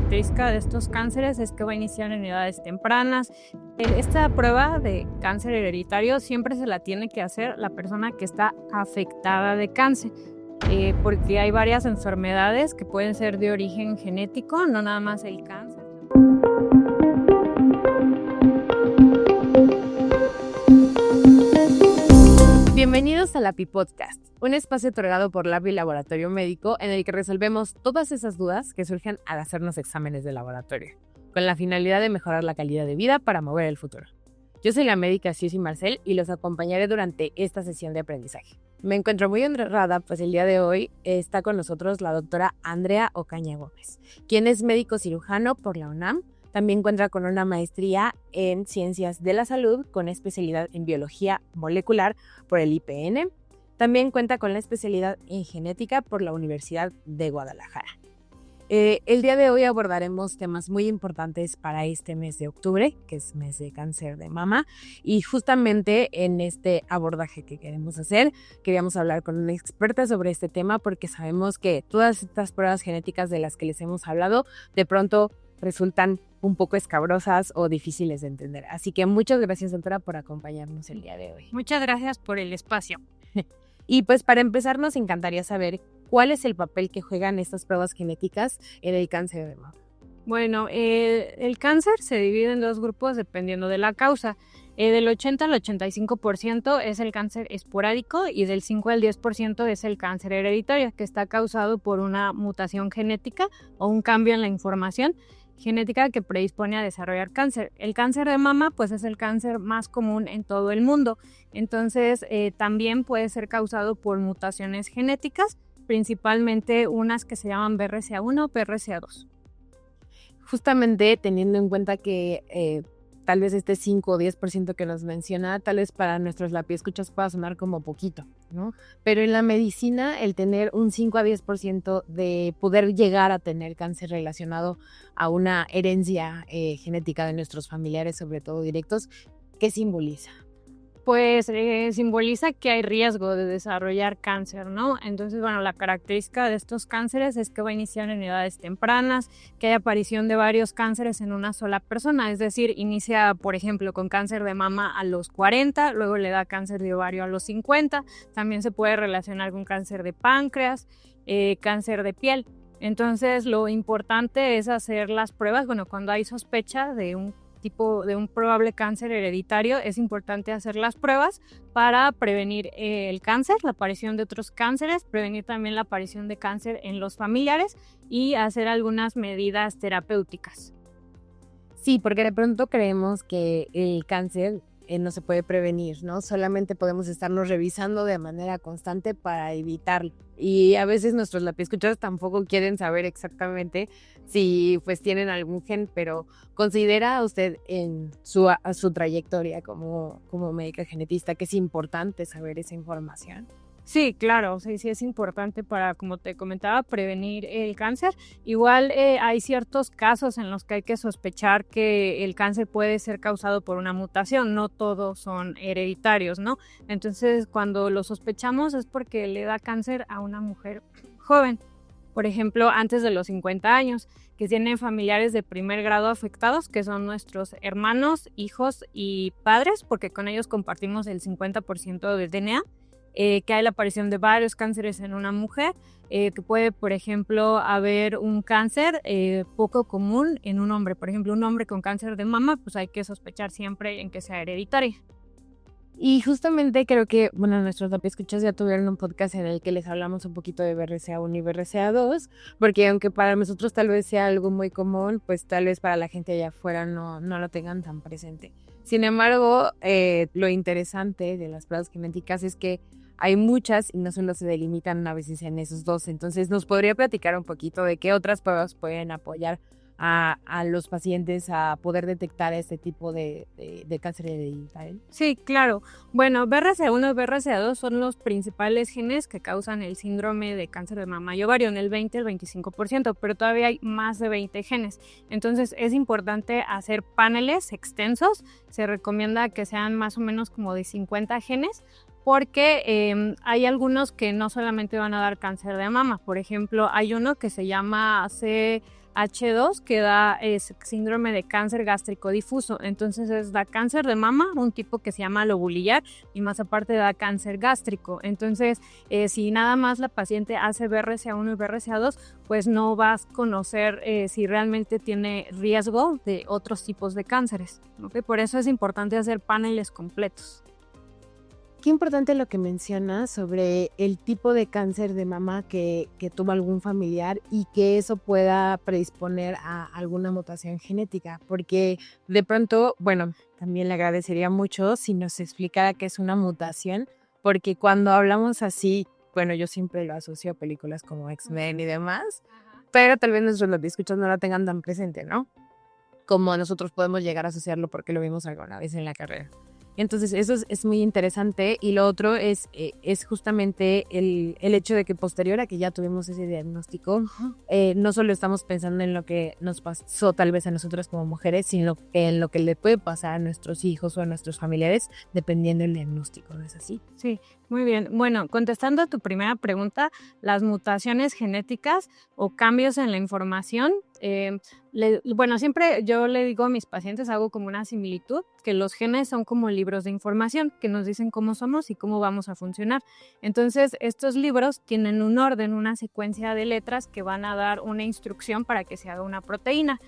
característica de estos cánceres es que va a iniciar en edades tempranas. Esta prueba de cáncer hereditario siempre se la tiene que hacer la persona que está afectada de cáncer, porque hay varias enfermedades que pueden ser de origen genético, no nada más el cáncer. Bienvenidos a LAPI Podcast, un espacio otorgado por LAPI Laboratorio Médico en el que resolvemos todas esas dudas que surgen al hacernos exámenes de laboratorio, con la finalidad de mejorar la calidad de vida para mover el futuro. Yo soy la médica Suzy Marcel y los acompañaré durante esta sesión de aprendizaje. Me encuentro muy honrada, pues el día de hoy está con nosotros la doctora Andrea Ocaña Gómez, quien es médico cirujano por la UNAM. También cuenta con una maestría en Ciencias de la Salud con especialidad en Biología Molecular por el IPN. También cuenta con la especialidad en Genética por la Universidad de Guadalajara. El día de hoy abordaremos temas muy importantes para este mes de octubre, que es mes de cáncer de mama. Y justamente en este abordaje que queremos hacer, queríamos hablar con una experta sobre este tema porque sabemos que todas estas pruebas genéticas de las que les hemos hablado, de pronto resultan un poco escabrosas o difíciles de entender. Así que muchas gracias, doctora, por acompañarnos el día de hoy. Muchas gracias por el espacio. Y pues para empezar nos encantaría saber cuál es el papel que juegan estas pruebas genéticas en el cáncer de mama. Bueno, el cáncer se divide en dos grupos dependiendo de la causa. Del 80 al 85% es el cáncer esporádico y del 5 al 10% es el cáncer hereditario, que está causado por una mutación genética o un cambio en la información genética que predispone a desarrollar cáncer. El cáncer de mama pues es el cáncer más común en todo el mundo, entonces también puede ser causado por mutaciones genéticas, principalmente unas que se llaman BRCA1 o BRCA2. Justamente teniendo en cuenta que tal vez este 5 o 10% que nos menciona, tal vez para nuestros lapiescuchas pueda sonar como poquito, ¿no? Pero en la medicina, el tener un 5 a 10% de poder llegar a tener cáncer relacionado a una herencia genética de nuestros familiares, sobre todo directos, ¿qué simboliza? Pues simboliza que hay riesgo de desarrollar cáncer, ¿no? Entonces, bueno, la característica de estos cánceres es que va a iniciar en edades tempranas, que hay aparición de varios cánceres en una sola persona, es decir, inicia, por ejemplo, con cáncer de mama a los 40, luego le da cáncer de ovario a los 50, también se puede relacionar con cáncer de páncreas, cáncer de piel. Entonces, lo importante es hacer las pruebas, bueno, cuando hay sospecha de un probable cáncer hereditario, es importante hacer las pruebas para prevenir el cáncer, la aparición de otros cánceres, prevenir también la aparición de cáncer en los familiares y hacer algunas medidas terapéuticas. Sí, porque de pronto creemos que el cáncer no se puede prevenir, ¿no? Solamente podemos estarnos revisando de manera constante para evitarlo. Y a veces nuestros lapiescuchas tampoco quieren saber exactamente si pues tienen algún gen, pero ¿considera usted en su trayectoria como médica genetista que es importante saber esa información? Sí, claro, sí es importante para, como te comentaba, prevenir el cáncer. Igual hay ciertos casos en los que hay que sospechar que el cáncer puede ser causado por una mutación, no todos son hereditarios, ¿no? Entonces, cuando lo sospechamos es porque le da cáncer a una mujer joven, por ejemplo, antes de los 50 años, que tienen familiares de primer grado afectados, que son nuestros hermanos, hijos y padres, porque con ellos compartimos el 50% del DNA. Que hay la aparición de varios cánceres en una mujer, que puede, por ejemplo, haber un cáncer poco común en un hombre. Por ejemplo, un hombre con cáncer de mama, pues hay que sospechar siempre en que sea hereditario. Y justamente creo que, bueno, nuestros lapiescuchas ya tuvieron un podcast en el que les hablamos un poquito de BRCA1 y BRCA2, porque aunque para nosotros tal vez sea algo muy común, pues tal vez para la gente allá afuera no lo tengan tan presente. Sin embargo, lo interesante de las pruebas genéticas es que hay muchas y no solo se delimitan a veces en esos dos. Entonces, ¿nos podría platicar un poquito de qué otras pruebas pueden apoyar a los pacientes a poder detectar este tipo de cáncer hereditario? Sí, claro. Bueno, BRCA1 y BRCA2 son los principales genes que causan el síndrome de cáncer de mama y ovario, en el 20 al 25%, pero todavía hay más de 20 genes. Entonces es importante hacer paneles extensos. Se recomienda que sean más o menos como de 50 genes, porque hay algunos que no solamente van a dar cáncer de mama. Por ejemplo, hay uno que se llama H2 que da síndrome de cáncer gástrico difuso. Entonces da cáncer de mama, un tipo que se llama lobulillar, y más aparte da cáncer gástrico. Entonces, si nada más la paciente hace BRCA1 y BRCA2, pues no vas a conocer si realmente tiene riesgo de otros tipos de cánceres, ¿okay? Por eso es importante hacer paneles completos. Qué importante lo que mencionas sobre el tipo de cáncer de mama que tuvo algún familiar y que eso pueda predisponer a alguna mutación genética, porque de pronto, bueno, también le agradecería mucho si nos explicara qué es una mutación, porque cuando hablamos así, bueno, yo siempre lo asocio a películas como X-Men y demás, pero tal vez nuestros escuchas no la tengan tan presente, ¿no? Como nosotros podemos llegar a asociarlo porque lo vimos alguna vez en la carrera. Entonces eso es muy interesante, y lo otro es justamente el hecho de que posterior a que ya tuvimos ese diagnóstico, no solo estamos pensando en lo que nos pasó tal vez a nosotras como mujeres, sino en lo que le puede pasar a nuestros hijos o a nuestros familiares dependiendo del diagnóstico, ¿no es así? Sí, muy bien. Bueno, contestando a tu primera pregunta, las mutaciones genéticas o cambios en la información, bueno, siempre yo le digo a mis pacientes, hago como una similitud, que los genes son como libros de información que nos dicen cómo somos y cómo vamos a funcionar. Entonces, estos libros tienen un orden, una secuencia de letras que van a dar una instrucción para que se haga una proteína.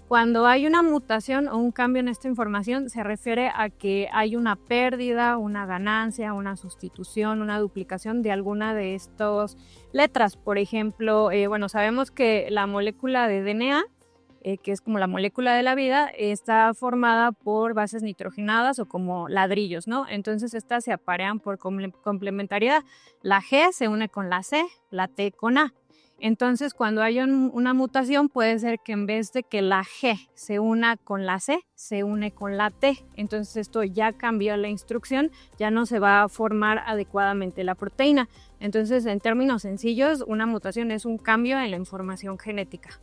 Cuando hay una mutación o un cambio en esta información, se refiere a que hay una pérdida, una ganancia, una sustitución, una duplicación de alguna de estas letras. Por ejemplo, bueno, sabemos que la molécula de DNA, que es como la molécula de la vida, está formada por bases nitrogenadas o como ladrillos, ¿no? Entonces estas se aparean por complementariedad. La G se une con la C, la T con A. Entonces, cuando hay una mutación, puede ser que en vez de que la G se una con la C, se une con la T. Entonces, esto ya cambió la instrucción, ya no se va a formar adecuadamente la proteína. Entonces, en términos sencillos, una mutación es un cambio en la información genética.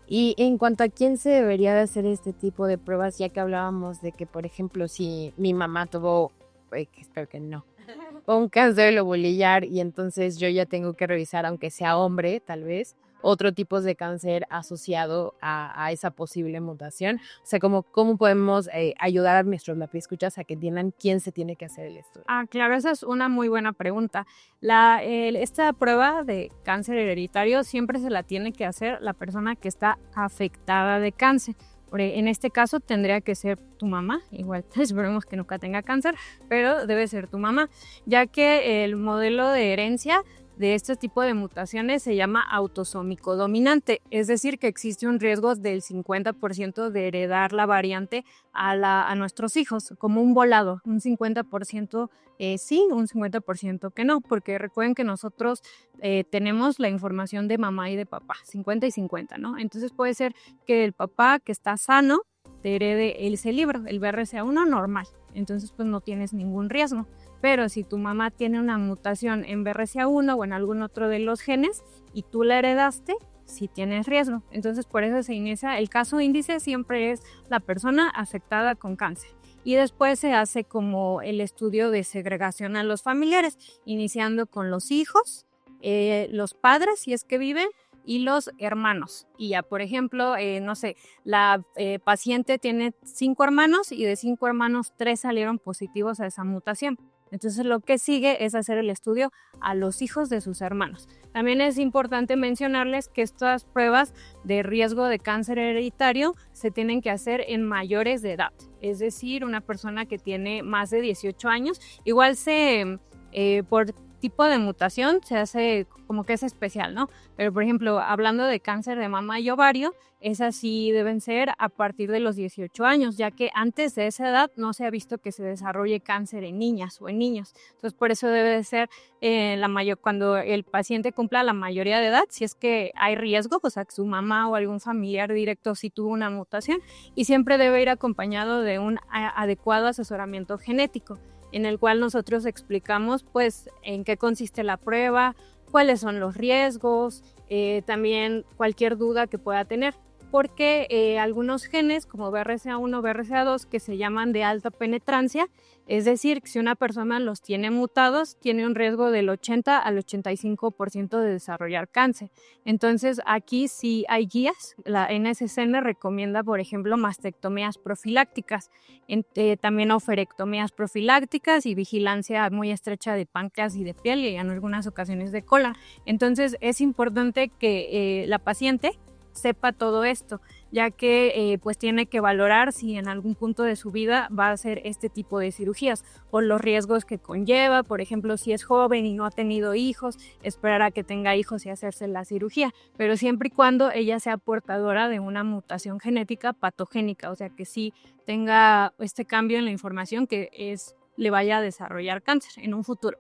Y en cuanto a quién se debería de hacer este tipo de pruebas, ya que hablábamos de que, por ejemplo, si mi mamá tuvo, espero que no, un cáncer lobulillar y entonces yo ya tengo que revisar, aunque sea hombre, tal vez, otro tipo de cáncer asociado a esa posible mutación. O sea, ¿cómo podemos ayudar a nuestros lapiescuchas a que entiendan quién se tiene que hacer el estudio? Claro, esa es una muy buena pregunta. Esta prueba de cáncer hereditario siempre se la tiene que hacer la persona que está afectada de cáncer. En este caso tendría que ser tu mamá, igual esperemos que nunca tenga cáncer, pero debe ser tu mamá, ya que el modelo de herencia de este tipo de mutaciones se llama autosómico dominante, es decir, que existe un riesgo del 50% de heredar la variante a nuestros hijos, como un volado, un 50% sí, un 50% que no, porque recuerden que nosotros tenemos la información de mamá y de papá, 50 y 50, ¿no? Entonces puede ser que el papá que está sano te herede ese libro, el BRCA1 normal, entonces pues no tienes ningún riesgo. Pero si tu mamá tiene una mutación en BRCA1 o en algún otro de los genes y tú la heredaste, sí tienes riesgo. Entonces por eso se inicia, el caso índice siempre es la persona afectada con cáncer. Y después se hace como el estudio de segregación a los familiares, iniciando con los hijos, los padres si es que viven, y los hermanos. Y ya, por ejemplo, no sé, la paciente tiene 5 hermanos y de 5 hermanos 3 salieron positivos a esa mutación. Entonces lo que sigue es hacer el estudio a los hijos de sus hermanos. También es importante mencionarles que estas pruebas de riesgo de cáncer hereditario se tienen que hacer en mayores de edad. Es decir, una persona que tiene más de 18 años, igual por tipo de mutación se hace como que es especial, ¿no? Pero por ejemplo, hablando de cáncer de mama y ovario, esas sí deben ser a partir de los 18 años, ya que antes de esa edad no se ha visto que se desarrolle cáncer en niñas o en niños. Entonces, por eso debe ser cuando el paciente cumpla la mayoría de edad, si es que hay riesgo, o sea, que su mamá o algún familiar directo sí tuvo una mutación, y siempre debe ir acompañado de un adecuado asesoramiento genético, en el cual nosotros explicamos pues en qué consiste la prueba, cuáles son los riesgos, también cualquier duda que pueda tener. porque algunos genes como BRCA1, BRCA2 que se llaman de alta penetrancia, es decir, que si una persona los tiene mutados, tiene un riesgo del 80 al 85% de desarrollar cáncer. Entonces, aquí sí hay guías. La NSCN recomienda, por ejemplo, mastectomías profilácticas, también oferectomías profilácticas y vigilancia muy estrecha de páncreas y de piel y en algunas ocasiones de colon. Entonces, es importante que la paciente sepa todo esto, ya que pues tiene que valorar si en algún punto de su vida va a hacer este tipo de cirugías o los riesgos que conlleva. Por ejemplo, si es joven y no ha tenido hijos, esperar a que tenga hijos y hacerse la cirugía, pero siempre y cuando ella sea portadora de una mutación genética patogénica, o sea que sí tenga este cambio en la información que le vaya a desarrollar cáncer en un futuro.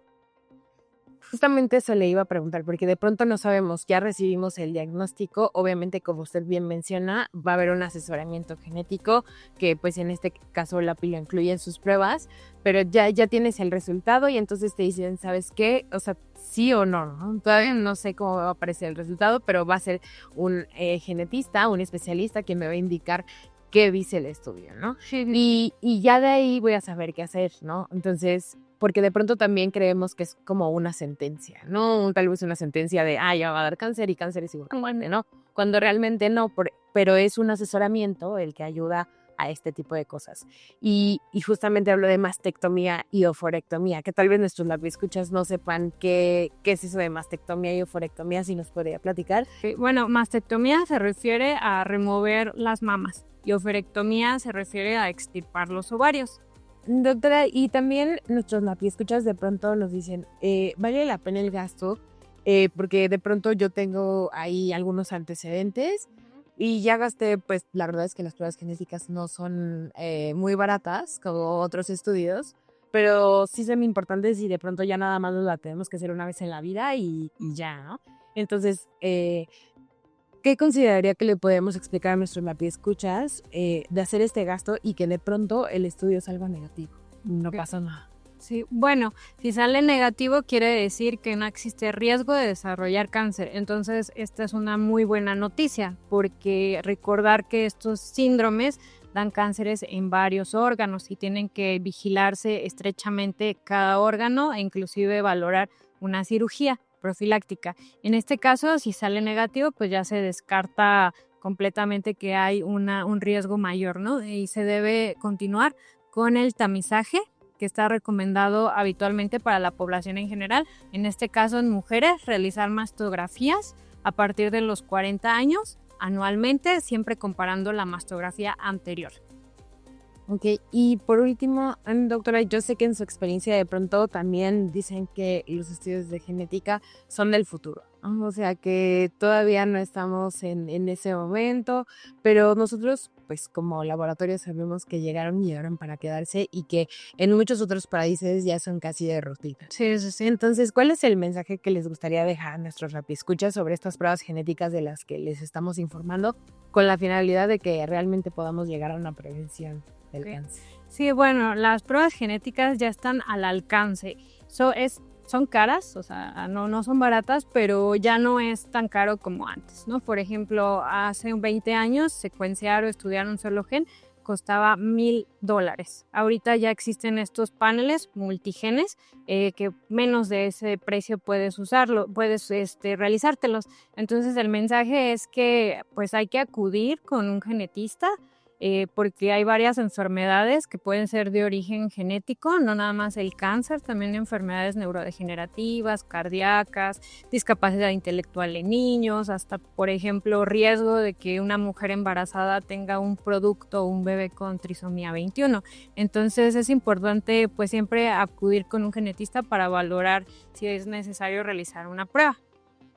Justamente eso le iba a preguntar, porque de pronto no sabemos, ya recibimos el diagnóstico, obviamente como usted bien menciona, va a haber un asesoramiento genético, que pues en este caso la PI lo incluye en sus pruebas, pero ya tienes el resultado y entonces te dicen, ¿sabes qué? O sea, sí o no, ¿no? Todavía no sé cómo va a aparecer el resultado, pero va a ser un genetista, un especialista quien me va a indicar qué dice el estudio, ¿no? Y ya de ahí voy a saber qué hacer, ¿no? Entonces, porque de pronto también creemos que es como una sentencia, ¿no? Tal vez una sentencia de, ya va a dar cáncer y cáncer es igual a muerte, ¿no? Cuando realmente no, pero es un asesoramiento el que ayuda a este tipo de cosas. Y justamente hablo de mastectomía y oforectomía, que tal vez nuestros escuchas no sepan qué es eso de mastectomía y oforectomía, si nos podría platicar. Bueno, mastectomía se refiere a remover las mamas y oforectomía se refiere a extirpar los ovarios. Doctora, y también nuestros escuchas de pronto nos dicen, ¿vale la pena el gasto? Porque de pronto yo tengo ahí algunos antecedentes y ya gasté, pues la verdad es que las pruebas genéticas no son muy baratas como otros estudios, pero sí son importantes y de pronto ya nada más la tenemos que hacer una vez en la vida y ya, ¿no? Entonces, ¿qué consideraría que le podemos explicar a nuestros escuchas de hacer este gasto y que de pronto el estudio salga negativo? No pasa nada. Sí, bueno, si sale negativo quiere decir que no existe riesgo de desarrollar cáncer. Entonces, esta es una muy buena noticia, porque recordar que estos síndromes dan cánceres en varios órganos y tienen que vigilarse estrechamente cada órgano e inclusive valorar una cirugía profiláctica. En este caso, si sale negativo, pues ya se descarta completamente que hay un riesgo mayor, ¿no? Y se debe continuar con el tamizaje que está recomendado habitualmente para la población en general. En este caso, en mujeres, realizar mastografías a partir de los 40 años anualmente, siempre comparando la mastografía anterior. Ok, y por último, doctora, yo sé que en su experiencia de pronto también dicen que los estudios de genética son del futuro, ¿no? O sea que todavía no estamos en ese momento, pero nosotros pues como laboratorio sabemos que llegaron para quedarse y que en muchos otros países ya son casi de rutina. Sí. Entonces, ¿cuál es el mensaje que les gustaría dejar a nuestros rapiescuchas sobre estas pruebas genéticas de las que les estamos informando con la finalidad de que realmente podamos llegar a una prevención del cáncer? Sí, bueno, las pruebas genéticas ya están al alcance. Son caras, o sea, no son baratas, pero ya no es tan caro como antes, ¿no? Por ejemplo, hace 20 años secuenciar o estudiar un solo gen costaba $1,000. Ahorita ya existen estos paneles multigenes que menos de ese precio puedes realizártelos. Entonces el mensaje es que pues hay que acudir con un genetista porque hay varias enfermedades que pueden ser de origen genético, no nada más el cáncer, también enfermedades neurodegenerativas, cardíacas, discapacidad intelectual en niños, hasta por ejemplo riesgo de que una mujer embarazada tenga un producto o un bebé con trisomía 21. Entonces es importante pues siempre acudir con un genetista para valorar si es necesario realizar una prueba.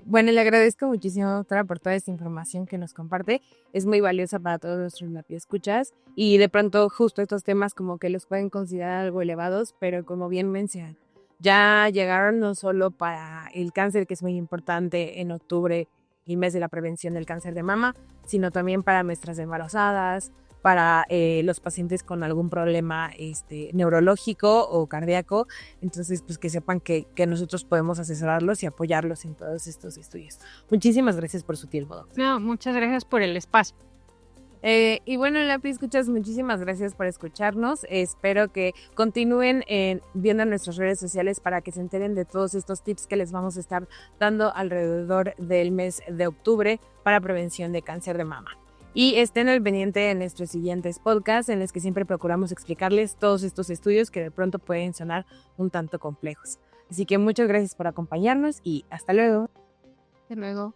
Bueno, le agradezco muchísimo, doctora, por toda esta información que nos comparte. Es muy valiosa para todos nuestros escuchas y de pronto justo estos temas como que los pueden considerar algo elevados, pero como bien mencionan, ya llegaron no solo para el cáncer, que es muy importante en octubre, el mes de la prevención del cáncer de mama, sino también para nuestras embarazadas, para los pacientes con algún problema neurológico o cardíaco. Entonces, pues que sepan que nosotros podemos asesorarlos y apoyarlos en todos estos estudios. Muchísimas gracias por su tiempo, doctor. No, muchas gracias por el espacio. Y bueno, Lapi, escuchas, muchísimas gracias por escucharnos. Espero que continúen viendo nuestras redes sociales para que se enteren de todos estos tips que les vamos a estar dando alrededor del mes de octubre para prevención de cáncer de mama. Y estén al pendiente en nuestros siguientes podcasts en los que siempre procuramos explicarles todos estos estudios que de pronto pueden sonar un tanto complejos. Así que muchas gracias por acompañarnos y hasta luego. Hasta luego.